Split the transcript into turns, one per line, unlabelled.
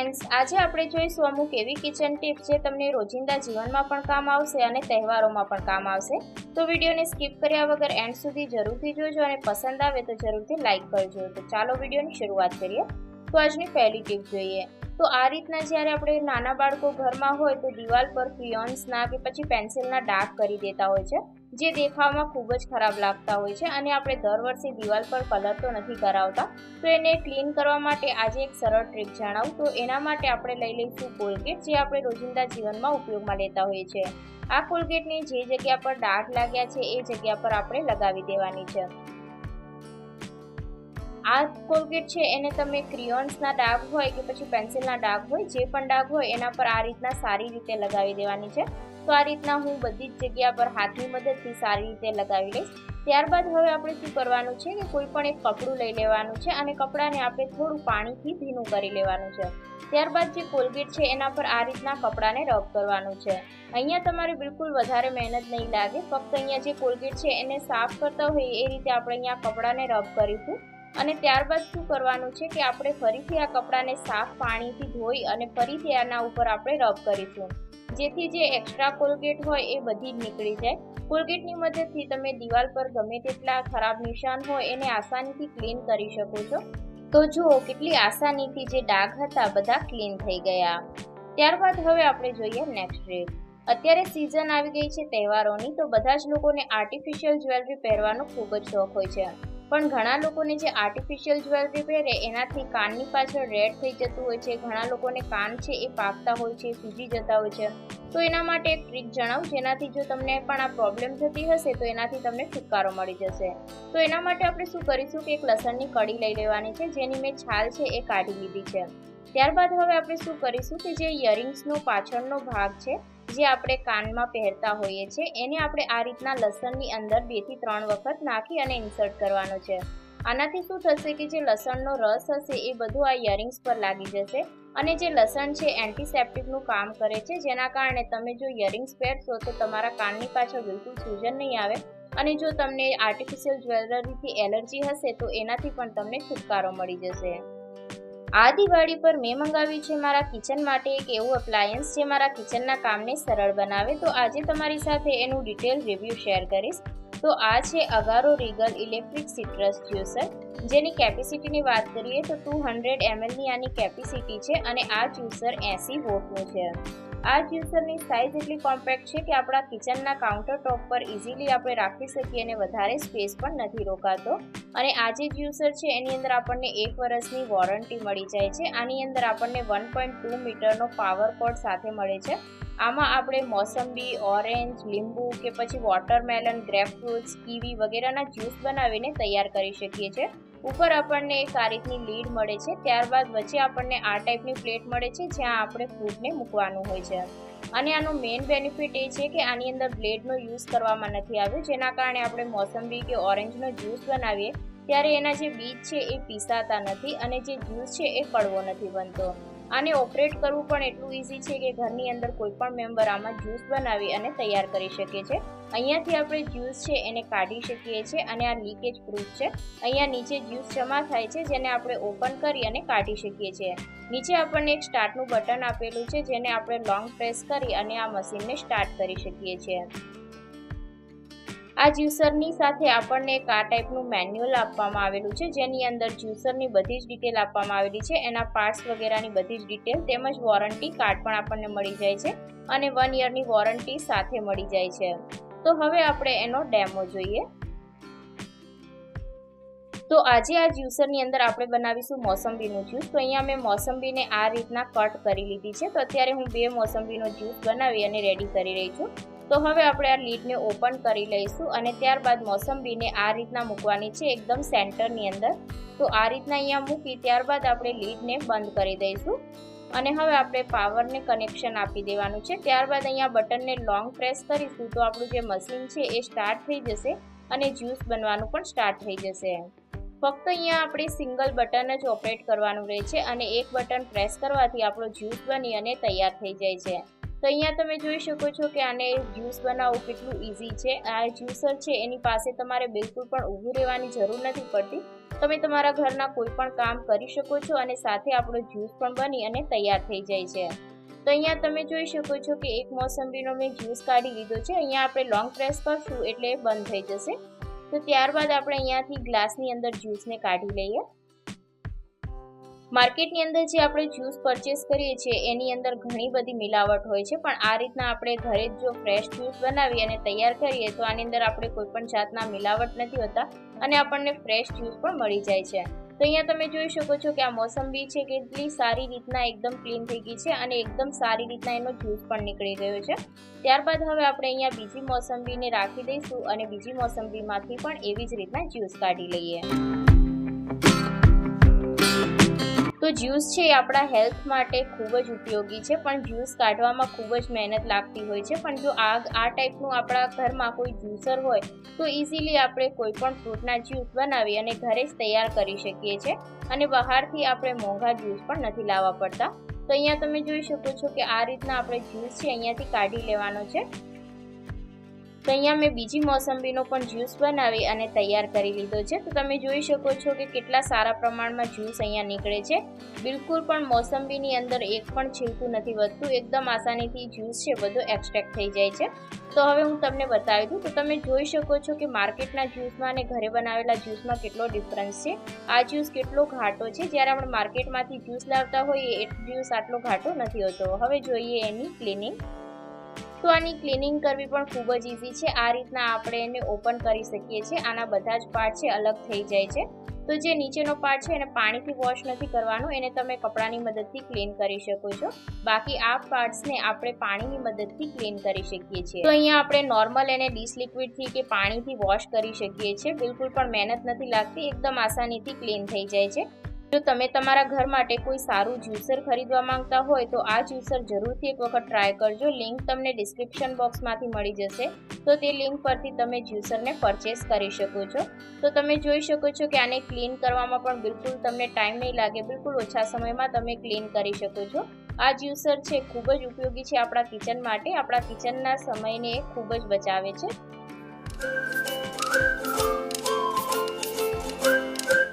Friends, આજે આપણે જોઈશું અમુક એવી કિચન ટિપ્સ જે તમને રોજિંદા જીવનમાં પણ કામ આવશે અને તહેવારોમાં પણ કામ આવશે. તો વિડીયોને સ્કીપ કર્યા વગર એન્ડ સુધી જરૂરથી જોજો અને પસંદ આવે તો જરૂરથી લાઇક કરજો. તો ચાલો વિડીયોની શરૂઆત કરીએ. તો આજની પહેલી ટિપ જોઈએ. તો આ રીતના જ્યારે આપણે નાના બાળકો ઘરમાં હોય તો દિવાલ પર ક્રિયોન્સના કે પછી પેન્સિલના ડાઘ કરી દેતા હોય છે, જે દેખાવમાં ખૂબ જ ખરાબ લાગતા હોય છે અને આપણે દર વર્ષે દિવાલ પર કલર તો નથી કરાવતા. તો એને ક્લીન કરવા માટે આજે એક સરળ ટ્રીક જણાવું. તો એના માટે આપણે લઈ લઈશું કોલગેટ, જે આપણે રોજિંદા જીવનમાં ઉપયોગમાં લેતા હોઈએ છીએ. આ કોલગેટની જે જગ્યા પર ડાઘ લાગ્યા છે એ જગ્યા પર આપણે લગાવી દેવાની છે. આ કોલગેટ છે એને તમે ક્રિયોન્સના ડાઘ હોય કે પછી પેન્સિલના ડાઘ હોય, જે પણ ડાઘ હોય એના પર આ રીતના સારી રીતે લગાવી દેવાની છે. તો આ રીતના હું બધી જ જગ્યા પર હાથની મદદથી સારી રીતે લગાવી લઈશ. ત્યારબાદ હવે આપણે શું કરવાનું છે કે કોઈ પણ એક કપડું લઈ લેવાનું છે અને કપડાને આપણે થોડું પાણીથી ભીનું કરી લેવાનું છે. ત્યારબાદ જે કોલગેટ છે એના પર આ રીતના કપડાને રબ કરવાનું છે. અહીંયા તમારે બિલકુલ વધારે મહેનત નહીં લાગે, ફક્ત અહીંયા જે કોલગેટ છે એને સાફ કરતા હોય એ રીતે આપણે અહીંયા કપડાને રબ કરીશું. અને ત્યારબાદ શું કરવાનું છે કે આપણે ફરીથી આ કપડાને સાફ પાણીથી ધોઈ અને ફરીથી આના ઉપર આપણે રબ કરીશું, જેથી જે એક્સ્ટ્રા કોલગેટ હોય એ બધી જ નીકળી જાય. કોલગેટની મદદથી તમે દિવાલ પર ગમે તેટલા ખરાબ નિશાન હોય એને આસાનીથી ક્લીન કરી શકો છો. તો જુઓ કેટલી આસાનીથી જે ડાઘ હતા બધા ક્લીન થઈ ગયા. ત્યારબાદ હવે આપણે જોઈએ નેક્સ્ટ ટ્રીક. અત્યારે સિઝન આવી ગઈ છે તહેવારોની, તો બધા જ લોકોને આર્ટિફિશિયલ જ્વેલરી પહેરવાનો ખૂબ જ શોખ હોય છે. પણ ઘણા લોકોને જે આર્ટિફિશિયલ જ્વેલરી પહેરે એનાથી કાનની પાછળ રેડ થઈ જતું હોય છે. ઘણા લોકોને કાન છે એ પાકતા હોય છે, સૂજી જતા હોય છે. તો એના માટે એક ટ્રીક જણાવું, જેનાથી જો તમને પણ આ પ્રોબ્લેમ થતી હશે તો એનાથી તમને છુટકારો મળી જશે. તો એના માટે આપણે શું કરીશું કે એક લસણની કળી લઈ લેવાની છે, જેની મેં છાલ છે એ કાઢી લીધી છે. ત્યારબાદ હવે આપણે શું કરીશું કે જે ઇયરિંગ્સનો પાછળનો ભાગ છે, જે આપણે કાનમાં પહેરતા હોઈએ છીએ, એને આપણે આ રીતના લસણની અંદર 2 થી 3 વખત નાખી અને ઇન્સર્ટ કરવાનો છે. આનાથી શું થશે કે જે લસણનો રસ હશે એ બધું આ ઇયરિંગ્સ પર લાગી જશે. અને જે લસણ છે એન્ટિસેપ્ટિકનું કામ કરે છે, જેના કારણે તમે જો ઇયરિંગ્સ પહેરશો તો તમારા કાનની પાછળ બિલકુલ સૂજન નહીં આવે. અને જો તમને આર્ટિફિશિયલ જ્વેલરીથી એલર્જી હશે તો એનાથી પણ તમને છુટકારો મળી જશે. આ દિવાળી પર મેં મંગાવ્યું છે મારા કિચન માટે એક એવું એપ્લાયન્સ જે મારા કિચનના કામને સરળ બનાવે. તો આજે તમારી સાથે એનું ડિટેલ રિવ્યૂ શેર કરીશ. તો આ છે અગારો રીગલ ઇલેક્ટ્રિક સિટ્રસ જ્યુસર, જેની કેપેસિટીની વાત કરીએ તો 200 ml ની આની કેપેસિટી છે અને આ જ્યુસર 80 વોટનું છે. આ જ્યુસરની સાઇઝ એટલી કોમ્પેક્ટ છે કે આપણા કિચનના કાઉન્ટર ટોપ પર ઇઝીલી આપણે રાખી શકીએ અને વધારે સ્પેસ પણ નથી રોકાતો. અને આ જે જ્યુસર છે એની અંદર આપણને 1 વર્ષની વોરંટી મળી જાય છે. આની અંદર આપણને 1.2 મીટરનો પાવર કોર્ડ સાથે મળે છે. આમાં આપણે મોસંબી, ઓરેન્જ, લીંબુ કે પછી વોટરમેલન, ગ્રેપફ્રૂટ્સ, કીવી વગેરેના જ્યુસ બનાવીને તૈયાર કરી શકીએ છીએ. ઉપર આપણને એક આ રીતની લીડ મળે છે. ત્યારબાદ વચ્ચે આપણને આ ટાઈપની પ્લેટ મળે છે જ્યાં આપણે ફ્રૂટને મૂકવાનું હોય છે. અને આનો મેઇન બેનિફિટ એ છે કે આની અંદર બ્લેડનો યુઝ કરવામાં નથી આવ્યો, જેના કારણે આપણે મોસંબી કે ઓરેન્જનો જ્યુસ બનાવીએ ત્યારે એના જે બીજ છે એ પીસાતા નથી અને જે જ્યુસ છે એ કડવો નથી બનતો. આને ઓપરેટ કરવું પણ એટલું ઇઝી છે કે ઘરની અંદર કોઈ પણ મેમ્બર આમાં જ્યુસ બનાવી અને તૈયાર કરી શકે છે. અહીંયાથી આપણે જ્યુસ છે એને કાઢી શકીએ છીએ અને આ લીકેજ પ્રૂફ છે. અહીંયા નીચે જ્યુસ જમા થાય છે, જેને આપણે ઓપન કરી અને કાઢી શકીએ છીએ. નીચે આપણને એક સ્ટાર્ટનું બટન આપેલું છે, જેને આપણે લોંગ પ્રેસ કરી અને આ મશીનને સ્ટાર્ટ કરી શકીએ છીએ. આ જ્યુસરની સાથે આપણને એક આ ટાઈપનું મેન્યુઅલ આપવામાં આવેલું છે, જેની અંદર જ્યુસરની બધી જ ડિટેલ આપવામાં આવેલી છે, એના પાર્ટ્સ વગેરેની બધી જ ડિટેલ તેમજ વોરંટી કાર્ડ પણ આપણને મળી જાય છે અને 1 યરની વોરંટી સાથે મળી જાય છે. તો હવે આપણે એનો ડેમો જોઈએ. તો આજે આ જ્યુસરની અંદર આપણે બનાવીશું મોસંબીનું જ્યુસ. તો અહીંયા મેં મોસંબીને આ રીતના કટ કરી લીધી છે. તો અત્યારે હું 2 મોસંબીનો જ્યુસ બનાવી અને રેડી કરી રહી છું. તો હવે આપણે આ લીડને ઓપન કરી લઈશું અને ત્યારબાદ મોસંબીને આ રીતના મૂકવાની છે એકદમ સેન્ટરની અંદર. તો આ રીતના અહીંયા મૂકી ત્યારબાદ આપણે લીડને બંધ કરી દઈશું અને હવે આપણે પાવરને કનેક્શન આપી દેવાનું છે. ત્યારબાદ અહીંયા બટનને લોંગ પ્રેસ કરીશું તો આપણું જે મશીન છે એ સ્ટાર્ટ થઈ જશે અને જ્યુસ બનવાનું પણ સ્ટાર્ટ થઈ જશે. ફક્ત અહીંયા આપણે સિંગલ બટન જ ઓપરેટ કરવાનું રહે છે અને એક બટન પ્રેસ કરવાથી આપણો જ્યુસ બની અને તૈયાર થઈ જાય છે. તો અહીંયા તમે જોઈ શકો છો કે આને જ્યુસ બનાવવું કેટલું ઇઝી છે. આ જ્યુસર છે એની પાસે તમારે બિલકુલ પણ ઊભું રહેવાની જરૂર નથી પડતી. તમે તમારા ઘરના કોઈ પણ કામ કરી શકો છો અને સાથે આપણો જ્યુસ પણ બની અને તૈયાર થઈ જાય છે. તો અહીંયા તમે જોઈ શકો છો કે એક મોસંબીનો મેં જ્યુસ કાઢી લીધો છે. અહીંયા આપણે લોંગ પ્રેસ કરશું એટલે બંધ થઈ જશે. તો ત્યારબાદ આપણે અહીંયાથી ગ્લાસની અંદર જ્યુસને કાઢી લઈએ. માર્કેટની અંદર જે આપણે જ્યુસ પરચેસ કરીએ છીએ એની અંદર ઘણી બધી મિલાવટ હોય છે, પણ આ રીતના આપણે ઘરે જ જો ફ્રેશ જ્યુસ બનાવી અને તૈયાર કરીએ તો આની અંદર આપણે કોઈ પણ જાતના મિલાવટ નથી હોતા અને આપણને ફ્રેશ જ્યુસ પણ મળી જાય છે. તો અહીંયા તમે જોઈ શકો છો કે આ મોસંબી છે કેટલી સારી રીતના એકદમ ક્લીન થઈ ગઈ છે અને એકદમ સારી રીતના એનો જ્યુસ પણ નીકળી ગયો છે. ત્યારબાદ હવે આપણે અહીંયા બીજી મોસંબીને રાખી દઈશું અને બીજી મોસંબીમાંથી પણ એવી જ રીતના જ્યુસ કાઢી લઈએ. તો જ્યુસ છે એ આપણા હેલ્થ માટે ખૂબ જ ઉપયોગી છે, પણ જ્યુસ કાઢવામાં ખૂબ જ મહેનત લાગતી હોય છે. પણ જો આ ટાઈપનું આપણા ઘરમાં કોઈ જ્યુસર હોય તો ઇઝીલી આપણે કોઈ પણ ફ્રૂટના જ્યુસ બનાવી અને ઘરે જ તૈયાર કરી શકીએ છીએ અને બહારથી આપણે મોંઘા જ્યુસ પણ નથી લાવવા પડતા. તો અહીંયા તમે જોઈ શકો છો કે આ રીતના આપણે જ્યુસ છે અહીંયાથી કાઢી લેવાનો છે. તો અહીંયા મેં બીજી મોસંબીનો પણ જ્યુસ બનાવી અને તૈયાર કરી લીધો છે. તો તમે જોઈ શકો છો કે કેટલા સારા પ્રમાણમાં જ્યુસ અહીંયા નીકળે છે. બિલકુલ પણ મોસંબીની અંદર એક પણ છિલકું નથી વધતું. એકદમ આસાનીથી જ્યુસ છે બધું એક્સ્ટ્રેક્ટ થઈ જાય છે. તો હવે હું તમને બતાવી દઉં. તો તમે જોઈ શકો છો કે માર્કેટના જ્યુસમાં અને ઘરે બનાવેલા જ્યુસમાં કેટલો ડિફરન્સ છે. આ જ્યુસ કેટલો ઘાટો છે. જ્યારે આપણે માર્કેટમાંથી જ્યુસ લાવતા હોઈએ એ જ્યુસ આટલો ઘાટો નથી હોતો. હવે જોઈએ એની ક્લિનિંગ. તો આની ક્લિનિંગ કરવી પણ ખૂબ જ ઇઝી છે. આ રીતના આપણે એને ઓપન કરી શકીએ છીએ. આના બધા જ પાર્ટ છે અલગ થઈ જાય છે. તો જે નીચેનો પાર્ટ છે એને પાણીથી વોશ નથી કરવાનો, એને તમે કપડાની મદદથી ક્લીન કરી શકો છો. બાકી આ પાર્ટ્સને આપણે પાણીની મદદથી ક્લીન કરી શકીએ છીએ. તો અહીંયા આપણે નોર્મલ એને ડીશ લિક્વિડથી કે પાણીથી વોશ કરી શકીએ છીએ. બિલકુલ પણ મહેનત નથી લાગતી, એકદમ આસાનીથી ક્લીન થઈ જાય છે. જો તમે તમારા ઘર માટે કોઈ સારું જ્યુસર ખરીદવા માંગતા હોય તો આ જ્યુસર જરૂરથી એક વખત ટ્રાય કરજો. લિંક તમને ડિસ્ક્રિપ્શન બોક્સમાંથી મળી જશે. તો તે લિંક પરથી તમે જ્યુસરને પરચેસ કરી શકો છો. તો તમે જોઈ શકો છો કે આને ક્લીન કરવામાં પણ બિલકુલ તમને ટાઈમ નહીં લાગે. બિલકુલ ઓછા સમયમાં તમે ક્લીન કરી શકો છો. આ જ્યુસર છે ખૂબ જ ઉપયોગી છે આપણા કિચન માટે. આપણા કિચનના સમયને ખૂબ જ બચાવે છે.